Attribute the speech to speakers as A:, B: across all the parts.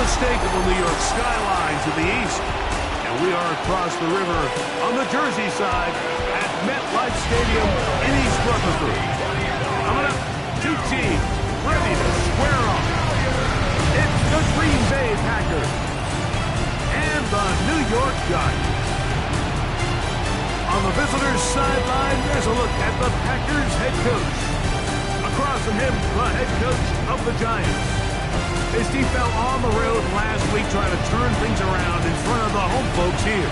A: unmistakable New York skyline to the east. And we are across the river on the Jersey side at MetLife Stadium in East Rutherford. Coming up, two teams ready to square off. It's the Green Bay Packers and the New York Giants. On the visitors' sideline, there's a look at the Packers head coach. Across from him, the head coach of the Giants. His team fell on the road last week trying to turn things around in front of the home folks here.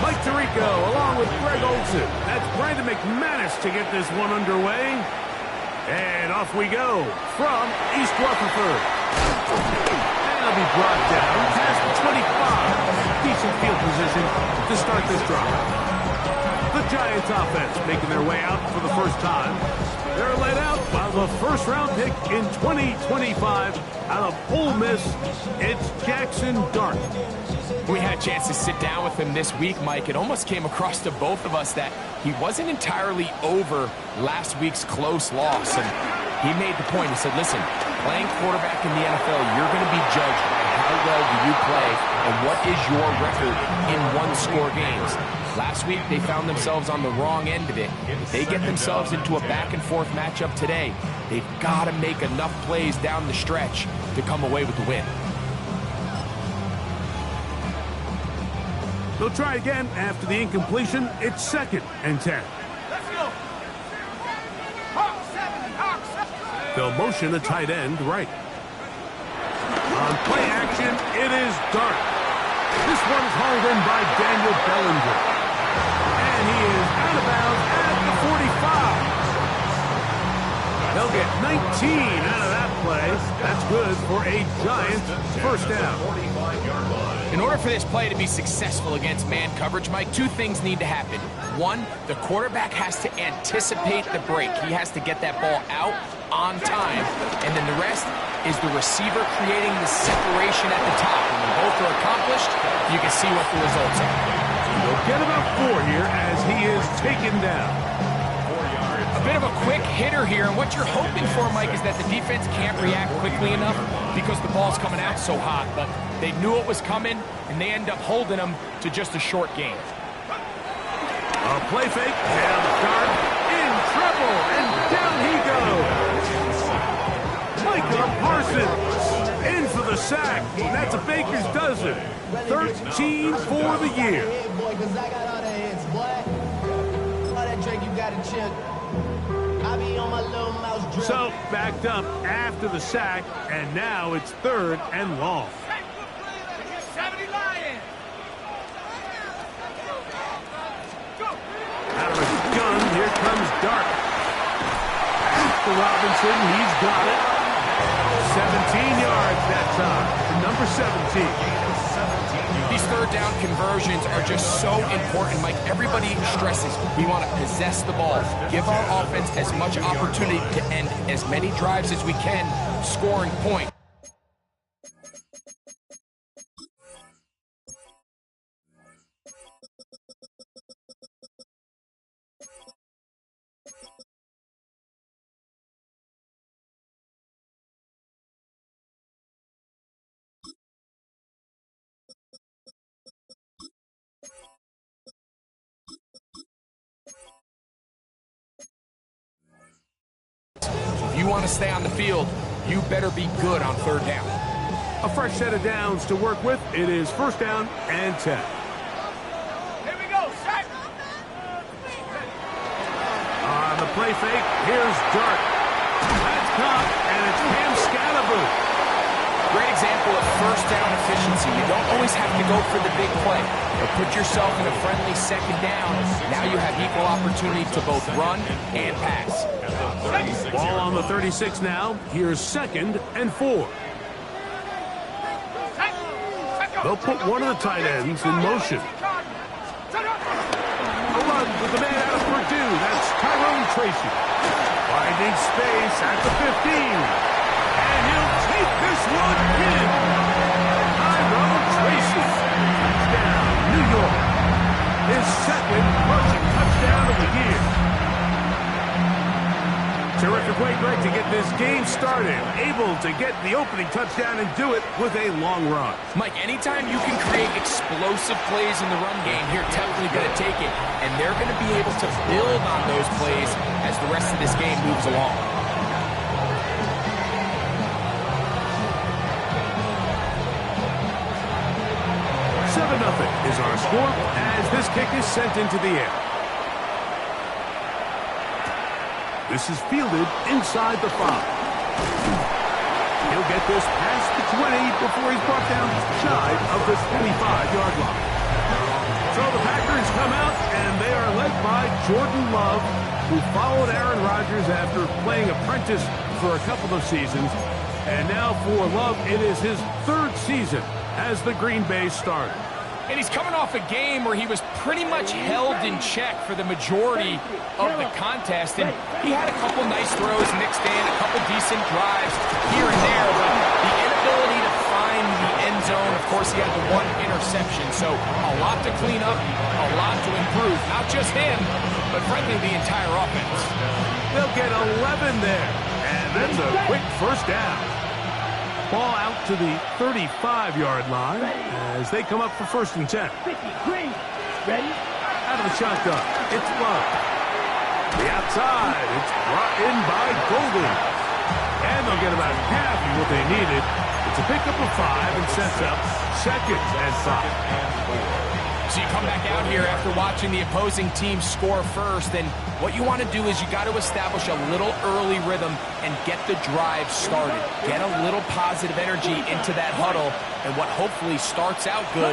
A: Mike Tirico along with Greg Olsen. That's Brandon McManus to get this one underway. And off we go from East Rutherford. And it'll be brought down past the 25. Decent field position to start this drive. The Giants offense making their way out for the first time. They're led out by the first-round pick in 2025 out of Ole Miss. It's Jackson Dart.
B: We had a chance to sit down with him this week, Mike. It almost came across to both of us that he wasn't entirely over last week's close loss. And he made the point. He said, listen, playing quarterback in the NFL, you're going to be judged by how well do you play and what is your record in one-score games. Last week, they found themselves on the wrong end of it. If they get themselves into a back-and-forth matchup today, they've got to make enough plays down the stretch to come away with the win.
A: They'll try again after the incompletion. It's 2nd and 10.
C: Let's go. Hawk 7, Hawk 7.
A: They'll motion a tight end right. On play action, it is Dart. This one's hauled in by Daniel Bellinger. And he is out of bounds at the 45. They'll get 19 out of that play. That's good for a Giants first down.
B: In order for this play to be successful against man coverage, Mike, two things need to happen. One, the quarterback has to anticipate the break. He has to get that ball out on time. And then the rest is the receiver creating the separation at the top. And when both are accomplished, you can see what the results are.
A: They'll get about 4 here as he is taken down.
B: A bit of a quick hitter here, and what you're hoping for, Mike, is that the defense can't react quickly enough because the ball's coming out so hot. But they knew it was coming, and they end up holding them to just a short game.
A: A play fake, down the start, in trouble, and down he goes. Micah Parsons in for the sack, and that's a Baker's dozen. 13 for the year. So, backed up after the sack, and now it's 3rd and long.
C: 70 Lions.
A: Out of a gun, here comes Dart. After Robinson, he's got it. 17 yards that time, to number 17.
B: These third down conversions are just so important, Mike. Everybody stresses we want to possess the ball, give our offense as much opportunity to end as many drives as we can, scoring points. If you want to stay on the field, you better be good on third down.
A: A fresh set of downs to work with. It is 1st down and 10.
C: Here we go, set.
A: On the play fake, here's Dart. That's caught, and it's Cam Scalaboo.
B: Great example of first down efficiency. You don't always have to go for the big play, but put yourself in a friendly 2nd down. Now you have equal opportunity to both run and pass.
A: Ball on the 36 now. Here's 2nd and 4. They'll put one of the tight ends in motion. A run with the man out of Purdue. That's Tyrone Tracy. Finding space at the 15. And he'll take this one in. able to get the opening touchdown and do it with a long run.
B: Mike, anytime you can create explosive plays in the run game, you're definitely going to take it. And they're going to be able to build on those plays as the rest of this game moves along.
A: 7-0 is our score as this kick is sent into the air. This is fielded inside the 5. He'll get this past the 20 before he's brought down shy of the 25-yard line. So the Packers come out, and they are led by Jordan Love, who followed Aaron Rodgers after playing apprentice for a couple of seasons. And now for Love, it is his 3rd season as the Green Bay starter.
B: And he's coming off a game where he was pretty much held in check for the majority of the contest. And he had a couple nice throws mixed in, a couple decent drives here and there. But the inability to find the end zone, of course, he had the 1 interception. So a lot to clean up, a lot to improve. Not just him, but frankly, the entire offense.
A: They'll get 11 there. And that's a quick first down. Ball out to the 35-yard line as they come up for 1st and 10.
C: Ready?
A: Out of the shotgun, it's Love. The outside, it's brought in by Golden. And they'll get about half of what they needed. It's a pickup of 5 and sets up 2nd and 5.
B: So you come back out here after watching the opposing team score first, and what you want to do is you got to establish a little early rhythm and get the drive started. Get a little positive energy into that huddle, and what hopefully starts out good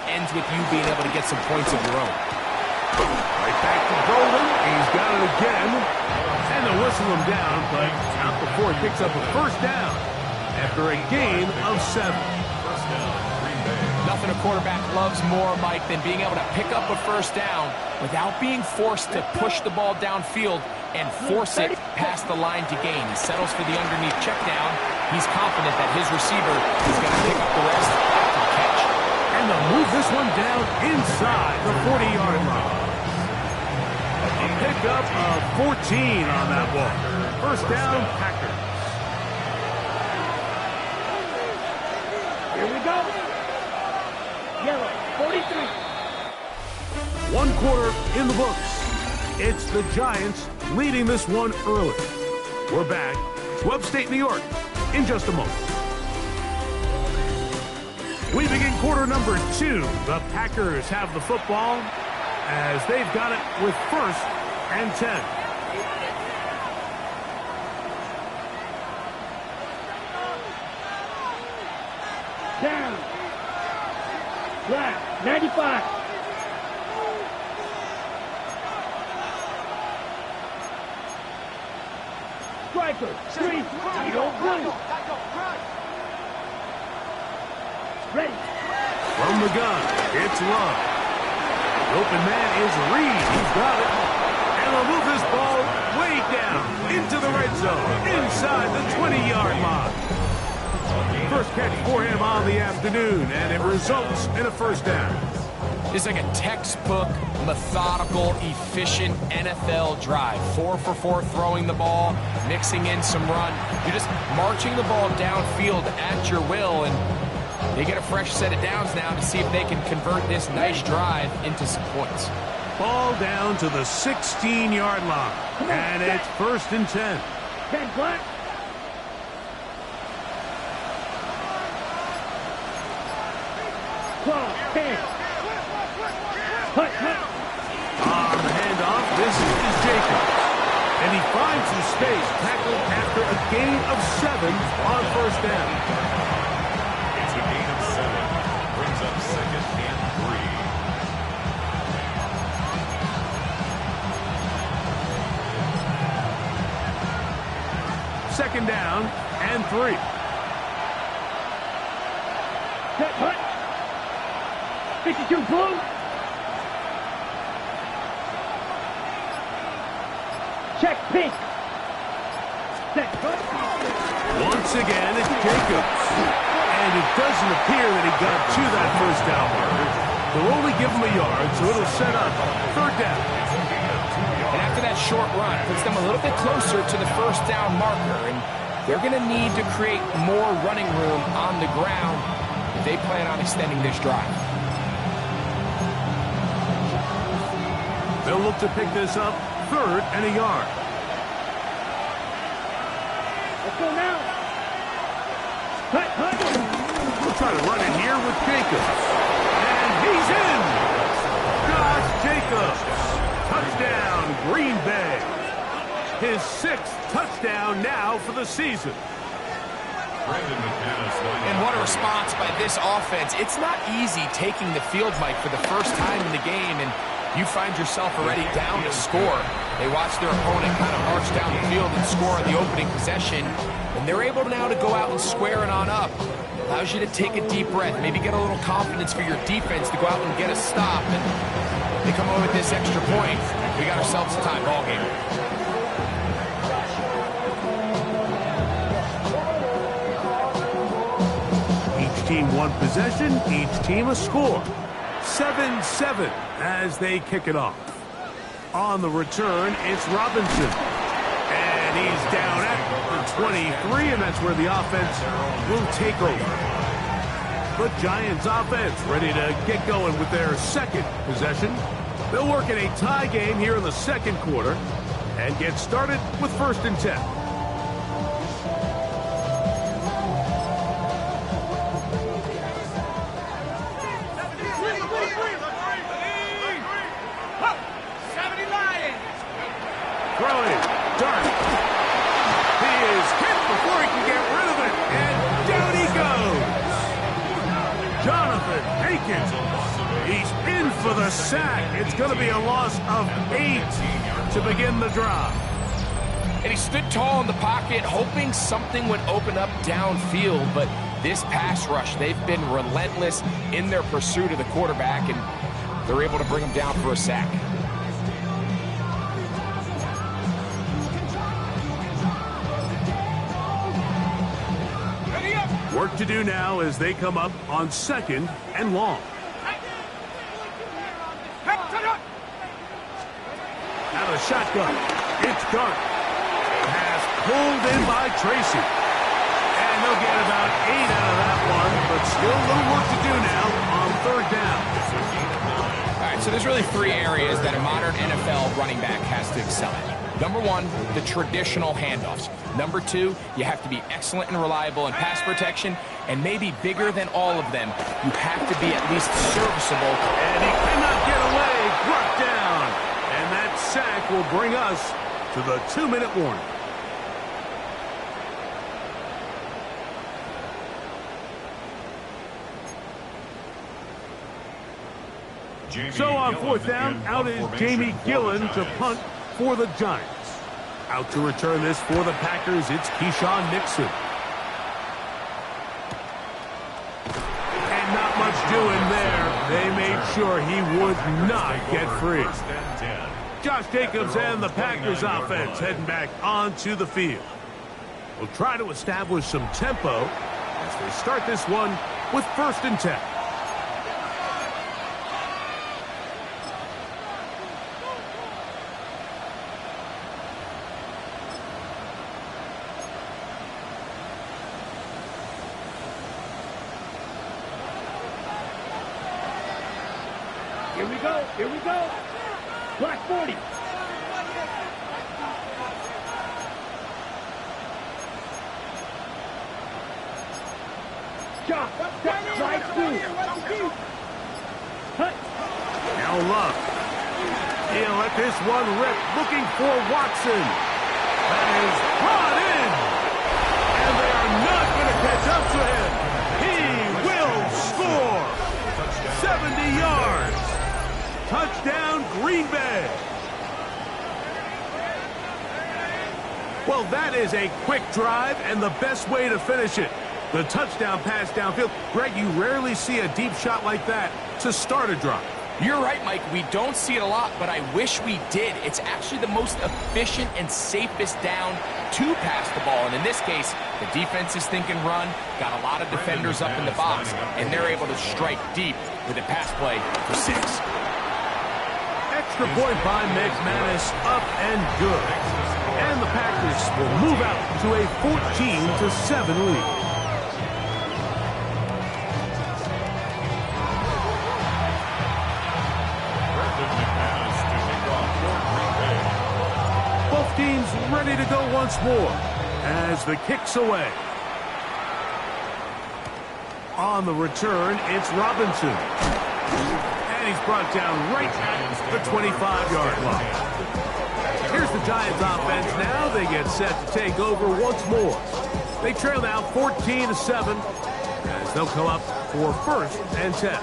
B: ends with you being able to get some points of your own.
A: Right back to Golden. He's got it again. And they'll whistle him down, but not before he picks up a 1st down after a gain of 7.
B: Nothing a quarterback loves more, Mike, than being able to pick up a 1st down without being forced to push the ball downfield and force it past the line to gain. He settles for the underneath check down. He's confident that his receiver is going to pick up the rest after the catch.
A: And they'll move this one down inside the 40-yard line. A pickup of 14 on that ball. 1st down, Packers.
C: Here we go. Yellow, 43.
A: 1 quarter in the books. It's the Giants leading this one early. We're back to upstate New York in just a moment. We begin quarter number 2. The Packers have the football as they've got it with 1st and 10.
C: Down. Black, 95. Striker, 3. You don't blue. Ready.
A: From the gun, it's Love. The open man is Reed. He's got it. And they'll move this ball way down into the red zone, inside the 20-yard line. First catch for him on the afternoon, and it results in a 1st down.
B: It's like a textbook, methodical, efficient NFL drive. 4 for 4 throwing the ball, mixing in some run. You're just marching the ball downfield at your will, and they get a fresh set of downs now to see if they can convert this nice drive into some points.
A: Ball down to the 16-yard line, and it's 1st and 10.
C: 10 Black. Claw, 10. Hut.
A: On the handoff, this is Jacobs. And he finds some space, tackled after a gain of 7 on 1st down.
D: It's a gain of 7. Brings up 2nd and
A: 3. 2nd down and 3.
C: Set, hut. 52 blue. Check pink. Set, hut.
A: Once again, it's Jacobs. And it doesn't appear that he got to that 1st down marker. They'll only give him a yard, so it'll set up 3rd down.
B: And after that short run, puts them a little bit closer to the 1st down marker. And they're going to need to create more running room on the ground if they plan on extending this drive.
A: They'll look to pick this up 3rd and a yard.
C: Let's go now. Cut.
A: We'll try to run it here with Jacobs. And he's in. Josh Jacobs. Touchdown, Green Bay. His 6th touchdown now for the season.
B: And what a response by this offense. It's not easy taking the field, Mike, for the first time in the game, and you find yourself already down to score. They watch their opponent kind of march down the field and score on the opening possession, and they're able now to go out and square it on up. Allows you to take a deep breath, maybe get a little confidence for your defense to go out and get a stop, and they come away with this extra point. We got ourselves a tie ball game.
A: Each team one possession, each team a score. 7-7 as they kick it off. On the return, it's Robinson. And he's down at the 23, and that's where the offense will take over. The Giants offense ready to get going with their 2nd possession. They'll work in a tie game here in the 2nd quarter and get started with 1st and 10. Throwing, dart. He is hit before he can get rid of it, and down he goes. Jonathan Hankins, he's in for the sack. It's going to be a loss of 8 to begin the drive.
B: And he stood tall in the pocket, hoping something would open up downfield, but this pass rush, they've been relentless in their pursuit of the quarterback, and they're able to bring him down for a sack.
A: Work to do now as they come up on 2nd and long. Out of the shotgun, it's Gart. Pass pulled in by Tracy. And they'll get about 8 out of that one, but still a little work to do now on 3rd down.
B: All right, so there's really 3 areas that a modern NFL running back has to excel at. Number 1, the traditional handoffs. Number 2, you have to be excellent and reliable in pass protection, and maybe bigger than all of them, you have to be at least serviceable.
A: And he cannot get away, brought down. And that sack will bring us to the 2-minute warning. So on 4th down, out is Jamie Gillen to punt for the Giants. Out to return this for the Packers, it's Keyshawn Nixon. And not much doing there. They made sure he would not get free. Josh Jacobs and the Packers offense heading back onto the field. We'll try to establish some tempo as they start this one with 1st and 10.
C: Here we go. Black 40. Shot. Slide through. Cut.
A: Now Love. He'll let this one rip, looking for Watson. That is brought in. And they are not going to catch up to him. He will score. 70 yards. Touchdown, Green Bay. Well, that is a quick drive and the best way to finish it. The touchdown pass downfield. Greg, you rarely see a deep shot like that to start a drive.
B: You're right, Mike. We don't see it a lot, but I wish we did. It's actually the most efficient and safest down to pass the ball. And in this case, the defense is thinking run, got a lot of defenders up in the box, and they're able to strike deep with a pass play for 6.
A: Extra point by McManus, up and good. And the Packers will move out to a 14-7 lead. Both teams ready to go once more as the kick's away. On the return, it's Robinson. And he's brought down right at the 25-yard line. Here's the Giants offense now. They get set to take over once more. They trail now 14-7 as they'll come up for 1st and 10.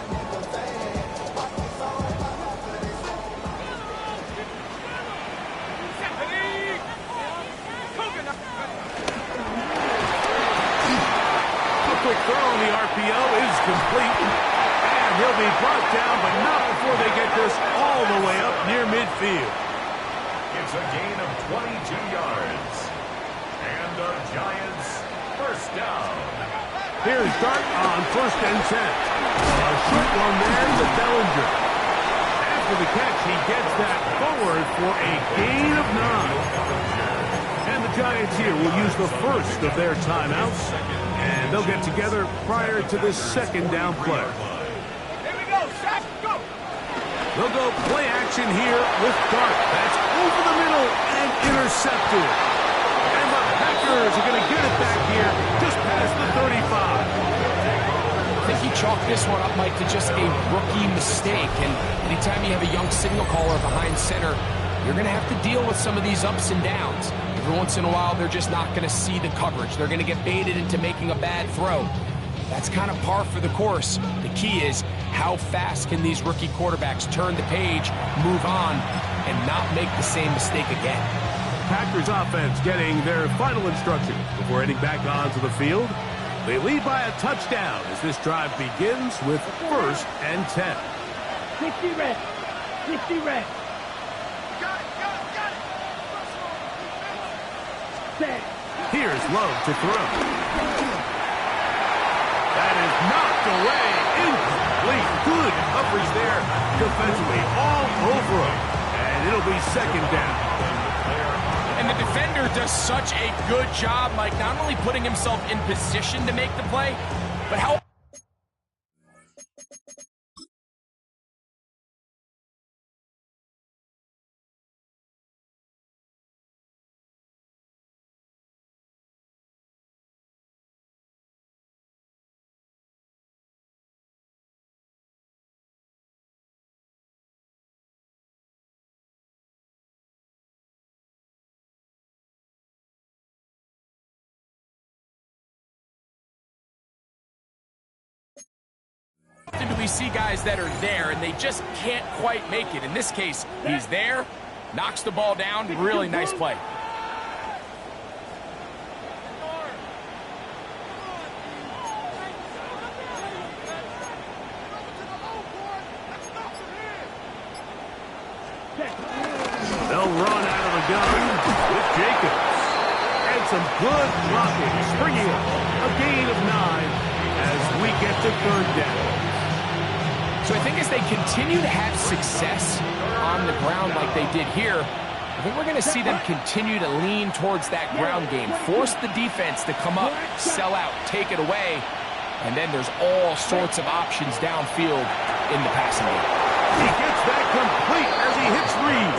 A: Quick throw on the RPO is complete. And he'll be brought down, but not before they get this all the way up near midfield.
D: It's a gain of 22 yards. And the Giants first down.
A: Here's Dart on 1st and 10. A short one there to Bellinger. After the catch, he gets that forward for a gain of 9. And the Giants here will use the first of their timeouts. And they'll get together prior to this 2nd down play.
C: Here we go, Shaq, go!
A: They'll go play action here with Dart. That's over the middle and intercepted. And the Packers are going to get it back here just past the 35.
B: I think he chalked this one up, Mike, to just a rookie mistake. And anytime you have a young signal caller behind center, you're going to have to deal with some of these ups and downs. Every once in a while, they're just not going to see the coverage. They're going to get baited into making a bad throw. That's kind of par for the course. The key is how fast can these rookie quarterbacks turn the page, move on, and not make the same mistake again.
A: Packers offense getting their final instructions before heading back onto the field. They lead by a touchdown as this drive begins with 1st and 10.
C: 60 red. 60 red.
A: Here's Love to throw. That is knocked away. Incomplete. Good coverage there defensively all over him. And it'll be 2nd down.
B: And the defender does such a good job, Mike, not only putting himself in position to make the play, but how... Often do we see guys that are there and they just can't quite make it. In this case, he's there, knocks the ball down, really nice play.
A: They'll run out of the gun with Jacobs. And some good blocking, springing up a gain of 9 as we get to 3rd down.
B: So I think as they continue to have success on the ground like they did here, I think we're going to see them continue to lean towards that ground game, force the defense to come up, sell out, take it away, and then there's all sorts of options downfield in the passing game.
A: He gets that complete as he hits Reed.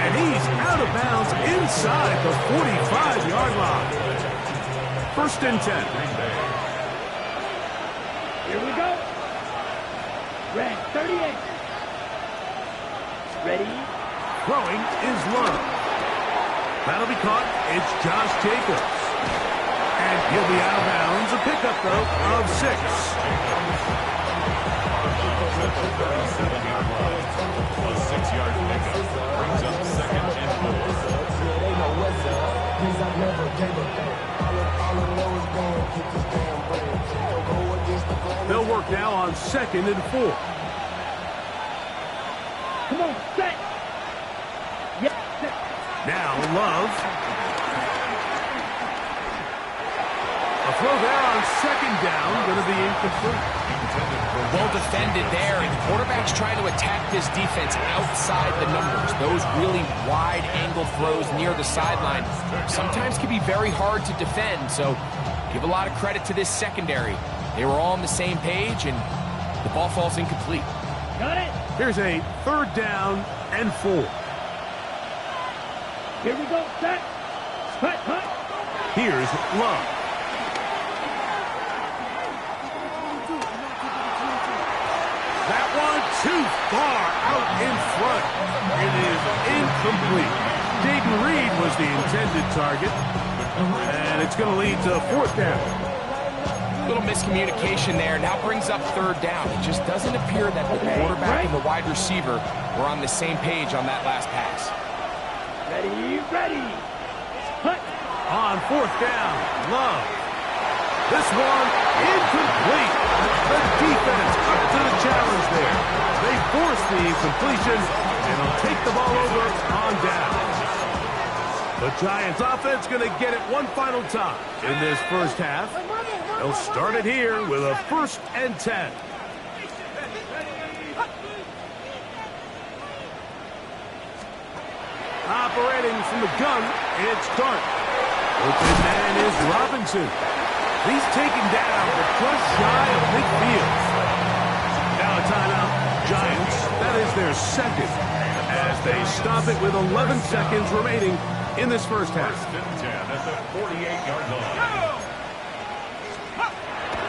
A: And he's out of bounds inside the 45-yard line. 1st and 10.
C: Here we go. Red, 38. Ready?
A: Throwing is Love. That'll be caught. It's Josh Jacobs. And he'll be out of bounds. A pickup, though, of 6.
D: A 6-yard pickup brings up 2nd and 4.
A: They'll work now on 2nd and 4.
C: Come on, set. Yep, set.
A: Now Love. A A throw there on second down, going to be incomplete.
B: Well defended there, and the quarterback's trying to attack this defense outside the numbers. Those really wide angle throws near the sideline sometimes can be very hard to defend, so give a lot of credit to this secondary. They were all on the same page, and the ball falls incomplete.
C: Got it.
A: Here's a 3rd down and 4.
C: Here we go. Set. Cut, cut.
A: Here's Love. That one too far out in front. It is incomplete. Dayton Reed was the intended target, and it's going to lead to 4th down.
B: Little miscommunication there. Now brings up 3rd down. It just doesn't appear that the quarterback and the wide receiver were on the same page on that last pass.
C: Ready, ready. Cut.
A: On 4th down, Love. This one incomplete. The defense up to the challenge there. They force the incompletion, and they'll take the ball over on down. The Giants offense going to get it one final time in this first half. They'll start it here with a 1st and 10. Operating from the gun, it's Dart. Open man is Robinson. He's taken down, but just shy of midfield. Now a timeout. Giants, that is their 2nd, as they stop it with 11 seconds remaining in this first half.
D: 1st and 10 at the 48-yard line.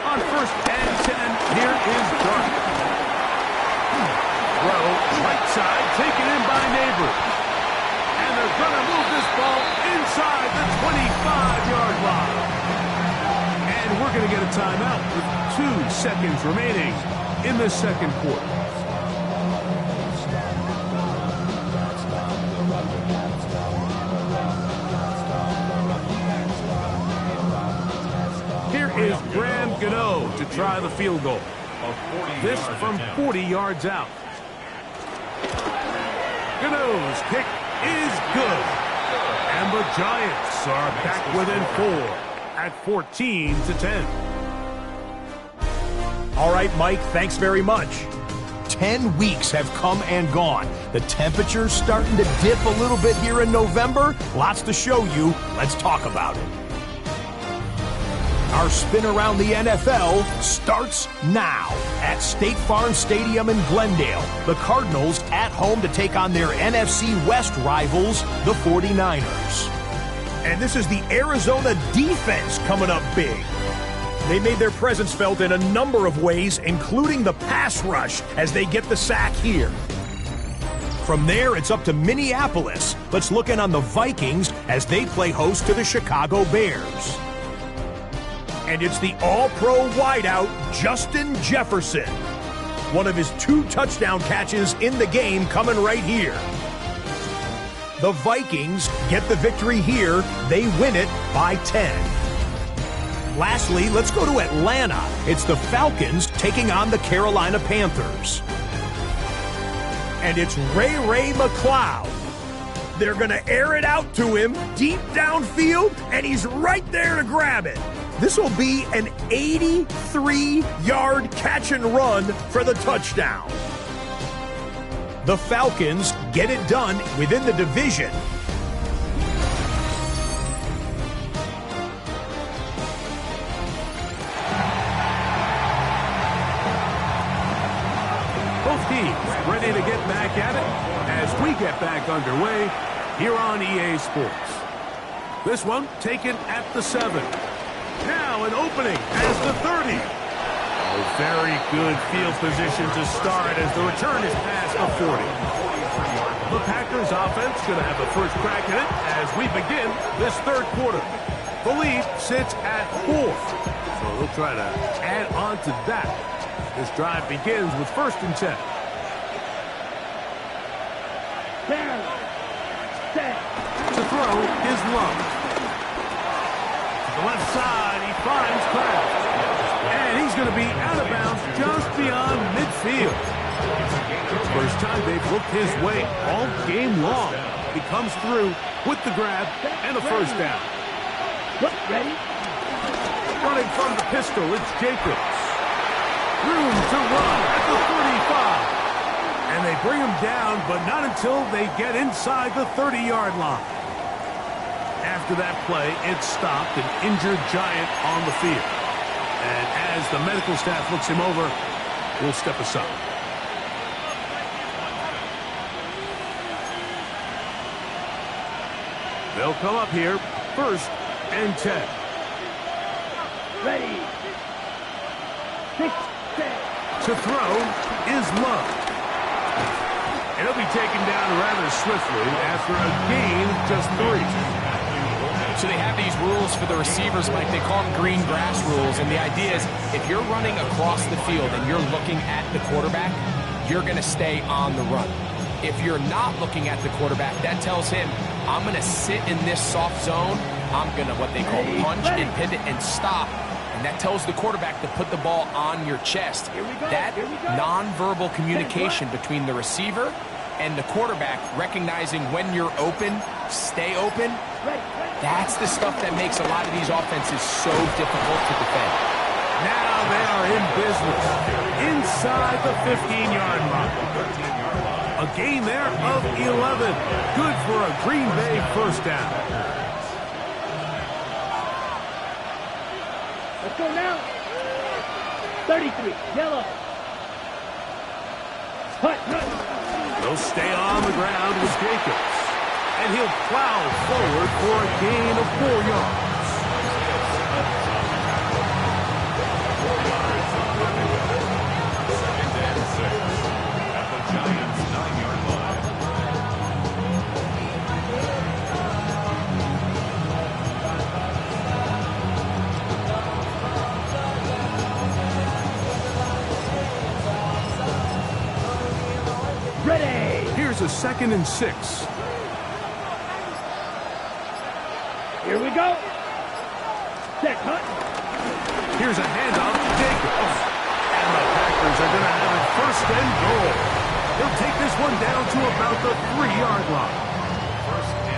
A: On 1st and 10, here is Dart. Throw, right side, taken in by Neighbor. And they're going to move this ball inside the 25-yard line. And we're going to get a timeout with 2 seconds remaining in the 2nd quarter. Here is Graham Gano to try the field goal. This from 40 yards out. Gano's kick is good. And the Giants are back within 4 at 14-10.
E: All right, Mike, thanks very much. 10 weeks have come and gone. The temperature's starting to dip a little bit here in November. Lots to show you. Let's talk about it. Our spin around the NFL starts now at State Farm Stadium in Glendale. The Cardinals at home to take on their NFC West rivals, the 49ers. And this is the Arizona defense coming up big. They made their presence felt in a number of ways, including the pass rush as they get the sack here. From there, it's up to Minneapolis. Let's look in on the Vikings as they play host to the Chicago Bears. And it's the all-pro wideout, Justin Jefferson. One of his 2 touchdown catches in the game coming right here. The Vikings get the victory here. They win it by 10. Lastly, let's go to Atlanta. It's the Falcons taking on the Carolina Panthers. And it's Ray McCloud. They're going to air it out to him deep downfield, and he's right there to grab it. This will be an 83-yard catch and run for the touchdown. The Falcons get it done within the division.
A: Both teams ready to get back at it as we get back underway here on EA Sports. This one taken at the 7. Now an opening as the 30. Oh, very good field position to start as the return is past the 40. The Packers offense going to have the first crack at it as we begin this 3rd quarter. The lead sits at 4. So they'll try to add on to that. This drive begins with 1st and 10.
C: Down. Set.
A: To throw is Love. To the left side, he finds Kraft. And he's going to be out of bounds just beyond midfield. First time they've looked his way all game long. He comes through with the grab and a first down.
C: Look, ready.
A: Running from the pistol, it's Jacobs. Room to run at the 35. And they bring him down, but not until they get inside the 30-yard line. After that play, it stopped, an injured Giant on the field. And as the medical staff looks him over, we'll step aside. They'll come up here, 1st and 10.
C: Ready. 6, 10.
A: To throw is Love. And he'll be taken down rather swiftly after a gain of just 3.
B: So they have these rules for the receivers, Mike. They call them green grass rules. And the idea is if you're running across the field and you're looking at the quarterback, you're going to stay on the run. If you're not looking at the quarterback, that tells him, I'm going to sit in this soft zone. I'm going to what they call punch and pivot and stop. And that tells the quarterback to put the ball on your chest. That nonverbal communication between the receiver and the quarterback, recognizing when you're open, stay open, that's the stuff that makes a lot of these offenses so difficult to defend.
A: Now they are in business inside the 15-yard line. A gain there of 11. Good for a Green Bay 1st down.
C: Let's go now. 33, yellow. Hut.
A: They'll stay on the ground with Jacobs. And he'll plow forward for a gain of 4 yards.
D: At the Giants' 9-yard line.
C: Ready.
A: Here's a 2nd and 6.
C: Here we go. Set, Hunt.
A: Here's a handoff to Jacobs. And the Packers are going to have it 1st and goal. They'll take this one down to about the 3-yard line.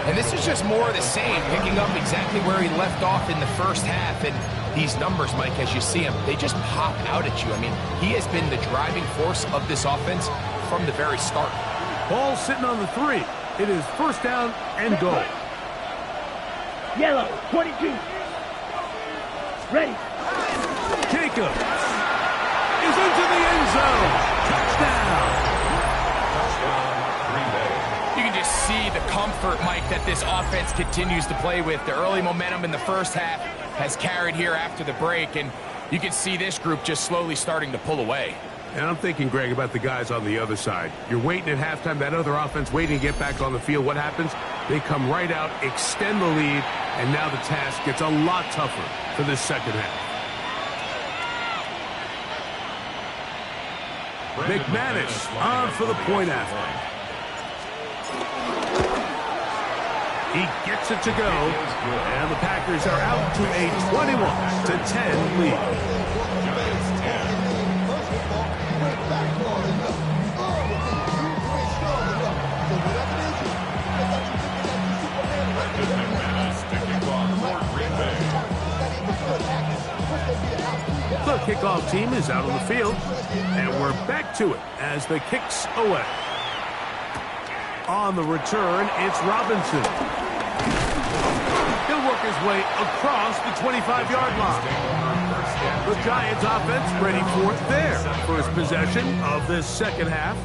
B: And this is just more of the same, picking up exactly where he left off in the 1st half. And these numbers, Mike, as you see them, they just pop out at you. I mean, he has been the driving force of this offense from the very start.
A: Ball sitting on the 3. It is 1st down and goal.
C: Yellow, 22. Ready.
A: Jacobs is into the end zone. Touchdown.
B: You can just see the comfort, Mike, that this offense continues to play with. The early momentum in the 1st half has carried here after the break, and you can see this group just slowly starting to pull away.
A: And I'm thinking, Greg, about the guys on the other side. You're waiting at halftime, that other offense waiting to get back on the field. What happens? They come right out, extend the lead, and now the task gets a lot tougher for this 2nd half. McManus on for the point after. He gets it to go, and the Packers are out to a 21-10 lead. The kickoff team is out on the field, and we're back to it as the kick's away. On the return, it's Robinson. He'll work his way across the 25-yard line. The Giants offense ready for their first possession of this 2nd half.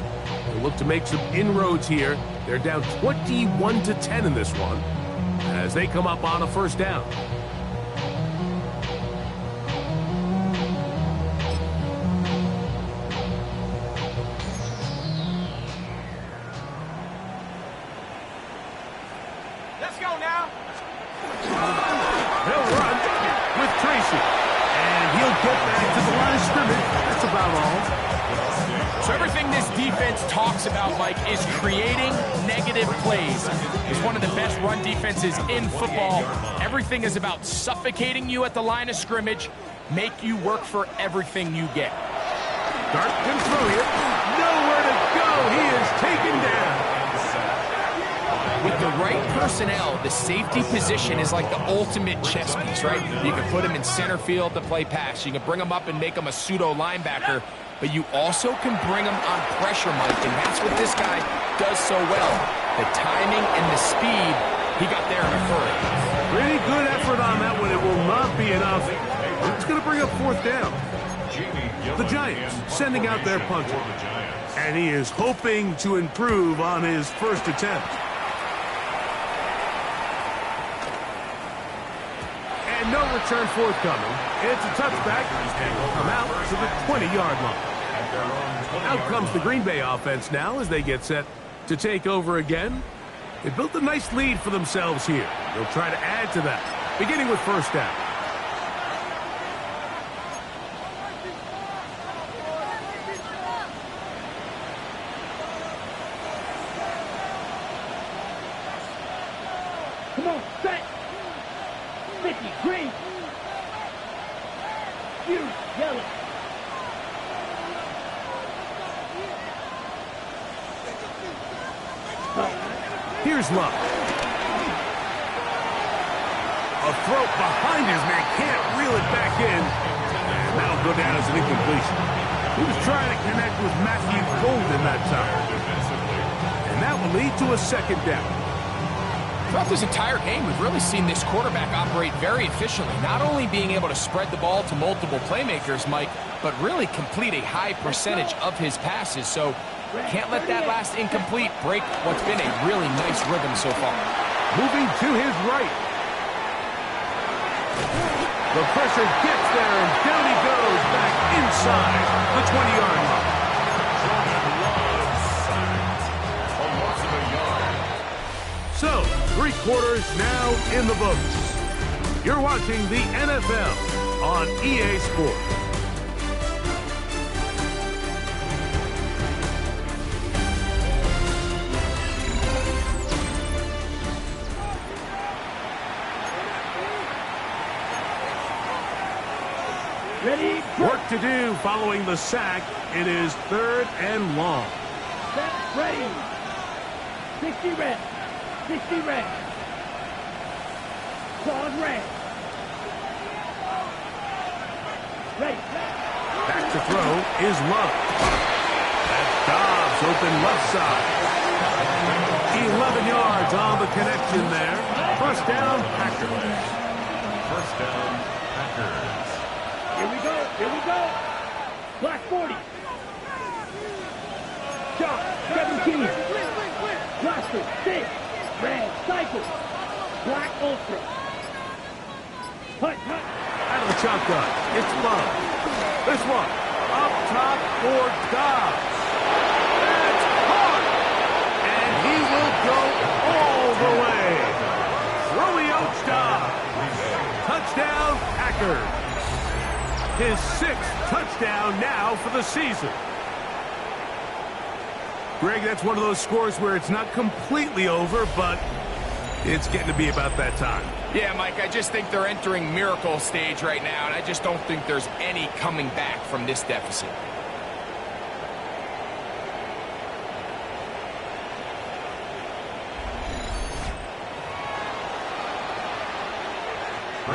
A: They'll look to make some inroads here. They're down 21-10 in this one as they come up on a 1st down.
B: Talks about, Mike, is creating negative plays. It's one of the best run defenses in football. Everything is about suffocating you at the line of scrimmage, make you work for everything you get.
A: Dart can throw here. Nowhere to go. He is taken down.
B: with the right personnel, the safety position is like the ultimate chess piece, right? You can put him in center field to play pass. You can bring him up and make him a pseudo linebacker, but you also can bring him on pressure, Mike, and that's what this guy does so well. The timing and the speed, he got there in a hurry.
A: Pretty good effort on that one. It will not be enough. It's going to bring up fourth down. The Giants sending out their punter. And he is hoping to improve on his first attempt. And no return forthcoming. It's a touchback, and will come out to the 20-yard line. Out comes the Green Bay offense now as they get set to take over again. They built a nice lead for themselves here. They'll try to add to that, beginning with first down.
C: Come on, set. 50, green. Huge, yellow.
A: Here's Love. A throw behind his man, can't reel it back in. And that'll go down as an incompletion. He was trying to connect with Matthew Golden that time. And that will lead to a second down.
B: Throughout this entire game, we've really seen this quarterback operate very efficiently, not only being able to spread the ball to multiple playmakers, Mike, but really complete a high percentage of his passes. So can't let that last incomplete break what's been a really nice rhythm so far.
A: Moving to his right. The pressure gets there, and down he goes back inside the 20-yard line. So, 3 quarters now in the books. You're watching the NFL on EA Sports.
C: Ready,
A: Work to do following the sack. It is 3rd and long.
C: set, ready. 60 red. 60 red. Solid red. Ready.
A: Back to throw is Love. That's Dobbs open left side. 11 yards on the connection there. First down, Packers.
D: First down, Packers.
C: Here we go. Here we go. Black 40. Shot. 17. Blaster. 6. Red. Cycle. Black Ultra. Hut.
A: Out of the shotgun, it's Love. This one, up top for Dobbs. That's caught. And he will go all the way. Romeo Dobbs. Touchdown, Packers. His 6th touchdown now for the season. Greg, that's one of those scores where it's not completely over, but it's getting to be about that time.
B: Yeah, Mike, I just think they're entering miracle stage right now, and I just don't think there's any coming back from this deficit.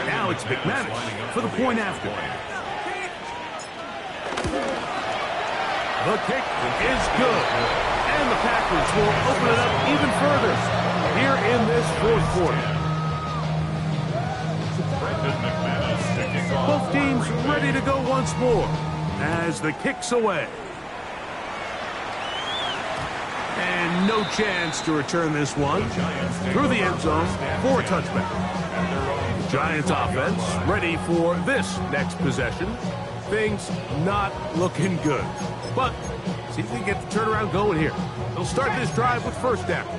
A: Now it's McManus for the point after. The kick is good. And the Packers will open it up even further here in this 4th quarter. Both teams ready to go once more as the kick's away. And no chance to return this one through the end zone for a touchback. The Giants offense ready for this next possession. Things not looking good. But see if we can get the turnaround going here. They'll start this drive with first down. On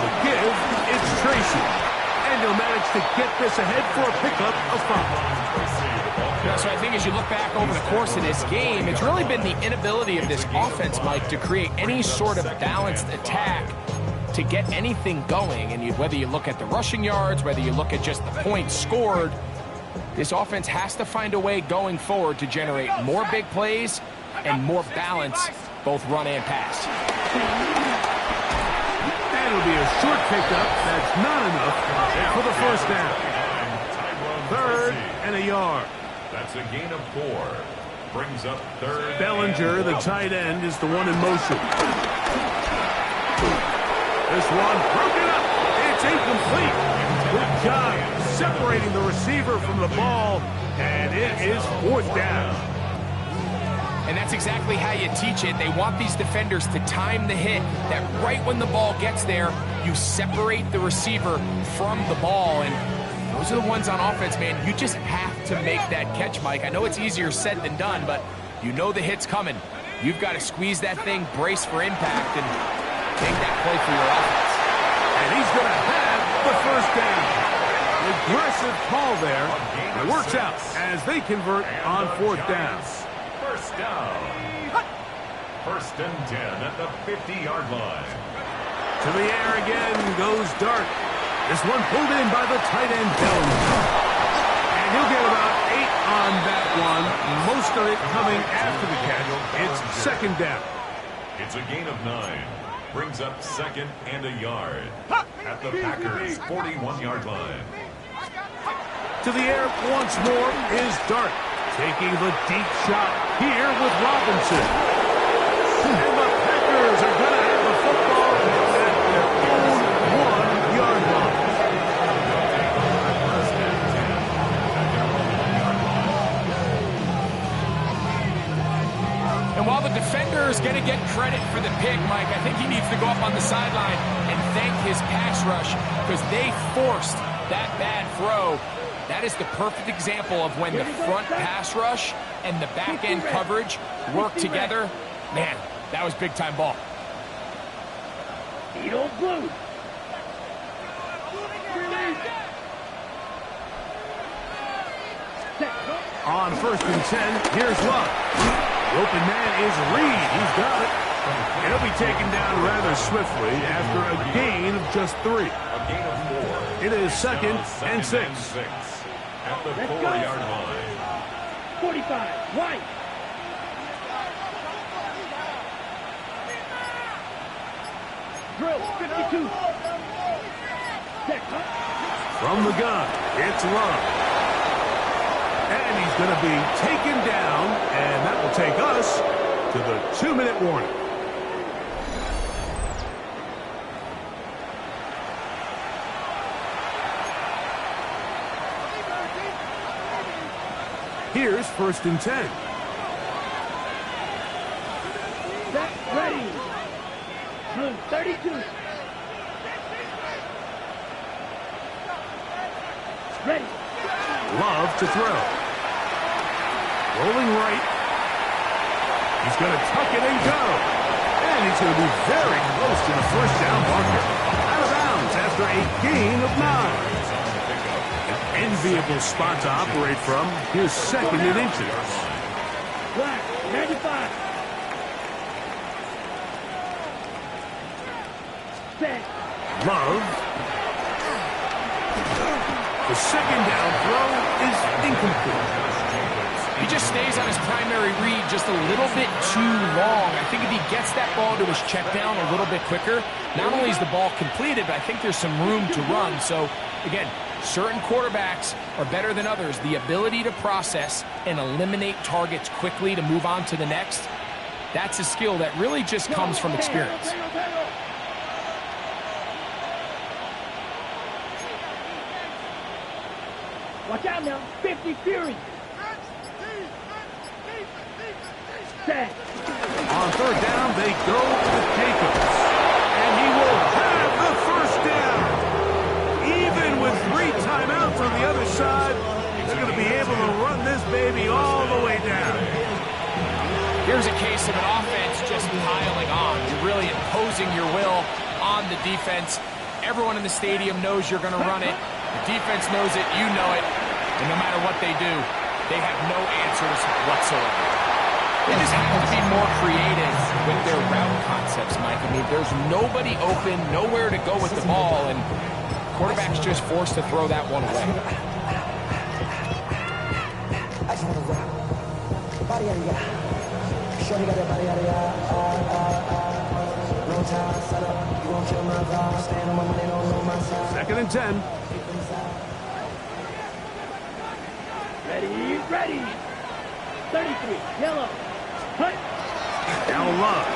A: the give, it's Tracy. And he'll manage to get this ahead for a pickup of 5.
B: So I think as you look back over the course of this game, it's really been the inability of this offense, Mike, to create any sort of balanced attack to get anything going. And whether you look at the rushing yards, whether you look at just the points scored, This offense has to find a way going forward to generate more big plays and more balance, both run and pass.
A: That'll be a short pickup. That's not enough for the first down. 3rd and a yard.
D: That's a gain of 4. Brings up 3rd.
A: Bellinger, the tight end, is the one in motion. This one broken up. It's incomplete. Good job separating the receiver from the ball, and it is 4th down.
B: And that's exactly how you teach it. They want these defenders to time the hit, that right when the ball gets there, you separate the receiver from the ball. And those are the ones on offense, man. You just have to make that catch, Mike. I know it's easier said than done, but you know the hit's coming. You've got to squeeze that thing, brace for impact, and make that play for your offense.
A: And he's going to have the first down. Aggressive call there. It works out as they convert on 4th down.
D: First down. 1st and 10 at the 50-yard line.
A: To the air again goes Dart. This one pulled in by the tight end, Bellinger. And he'll get about 8 on that one. Most of it coming after the catch. It's 2nd down.
D: It's a gain of 9. Brings up 2nd and a yard at the Packers' 41-yard line.
A: To the air once more is Dart, taking the deep shot here with Robinson. And the Packers are going to have the football at their own 1-yard line.
B: And while the defender is going to get credit for the pick, Mike, I think he needs to go up on the sideline and thank his pass rush because they forced that bad throw. That is the perfect example of when the front pass rush and the back end coverage work together. Man, that was big-time ball.
C: Blue.
A: On 1st and 10, here's Love. The open man is Reed. He's got it. And he'll be taken down rather swiftly after a gain of just 3.
D: A gain of 4.
A: It is 2nd and 6.
D: At the 4-yard line.
C: 45, right. Drill, 52.
A: From the gun, it's Love. And he's going to be taken down, and that will take us to the 2-minute warning. Here's 1st and 10.
C: Set, ready. Blue, 32. Ready.
A: Love to throw. Rolling right. He's going to tuck it and go. And he's going to be very close to the 1st down marker. Out of bounds after a gain of 9. Enviable spot to operate from. Here's 2nd and inches.
C: Black, 95. Set.
A: Love. The 2nd down throw is incomplete.
B: He just stays on his primary read just a little bit too long. I think if he gets that ball to his check down a little bit quicker, not only is the ball completed, but I think there's some room to run. So, again, certain quarterbacks are better than others. The ability to process and eliminate targets quickly to move on to the next, that's a skill that really just comes from experience.
C: Watch out now, 50 Fury. Set.
A: On 3rd down, they go with Jacobs. And he will have the 1st down. Even with 3 timeouts on the other side, they're going to be able to run this baby all the way down.
B: Here's a case of an offense just piling on. You're really imposing your will on the defense. Everyone in the stadium knows you're going to run it. The defense knows it, you know it. And no matter what they do, they have no answers whatsoever. They just have to be more creative with their route concepts, Mike. I mean, there's nobody open, nowhere to go with the ball, and quarterback's just forced to throw that one away.
F: I just wanna rock. Body out of ya. Shorty got that body out of ya. No time, set up. You gon' kill my vibe. Stand on my money, don't know my side.
A: 2nd and 10.
C: Ready, ready. 33, yellow. Hut.
A: Now Love.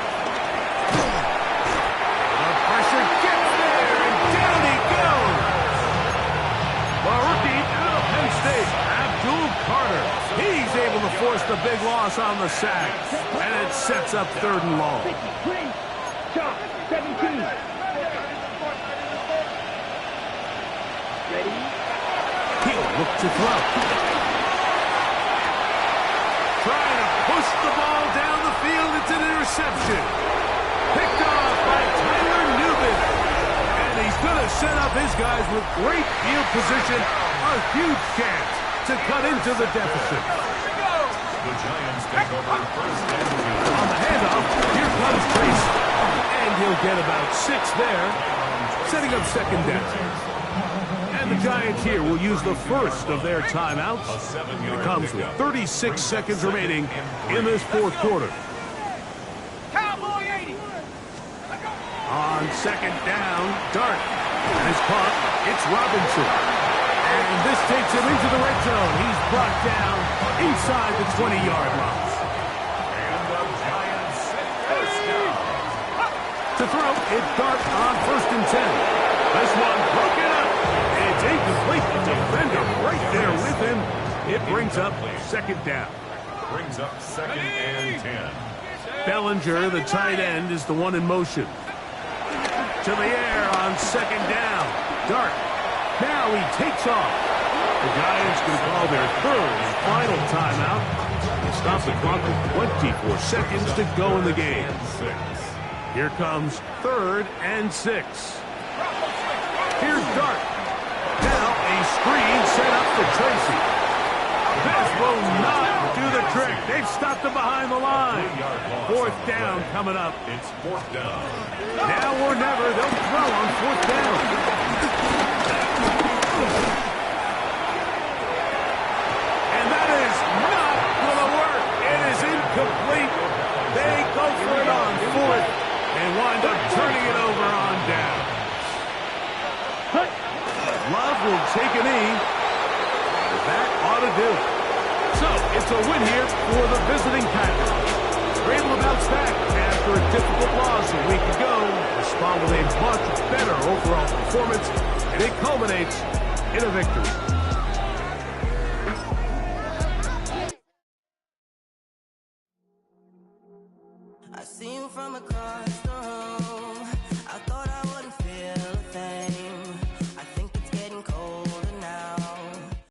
A: The pressure gets there, and down he goes. The rookie out of Penn State, Abdul Carter. He's able to force the big loss on the sack, and it sets up 3rd and long.
C: 53, shot, 17. Ready.
A: He'll look to throw. Trying to push the ball down the field. It's an interception. Picked off by Tyler Newman. And he's going to set up his guys with great field position. A huge chance to cut into the deficit.
D: The Giants take over 1st and 2.
A: On the handoff, here comes Tracy. And he'll get about 6 there, setting up 2nd down. And the Giants here will use the first of their timeouts. It comes with 36 seconds remaining in this 4th quarter.
C: Cowboy 80.
A: On 2nd down, Dart. And it's caught. It's Robinson. And this takes him into the red zone. He's brought down inside the 20-yard line.
D: And the Giants first down.
A: To throw, it's Dart on 1st and 10. This one broken up. It's incomplete. The defender right there with him. It brings up 2nd down.
D: Brings up 2nd and 10.
A: Bellinger, the tight end, is the one in motion. To the air on 2nd down. Dart. Now he takes off. The Giants can call their 3rd and final timeout. And stop the clock with 24 seconds to go in the game. Here comes 3rd and 6. Here's Dart. Now a screen set up for Tracy. This will not do the trick. They've stopped him behind the line. 4th down coming up.
D: It's 4th down.
A: Now or never, they'll throw on 4th down. And that is not going to work. It is incomplete. They go for it on 4th and wind up turning it over on down. Love will take a knee. That ought to do it. So, it's a win here for the visiting Packers. They're able to bounce back after a difficult loss a week ago. Respond with a much better overall performance, and it culminates in a victory.
F: I see you from across the room.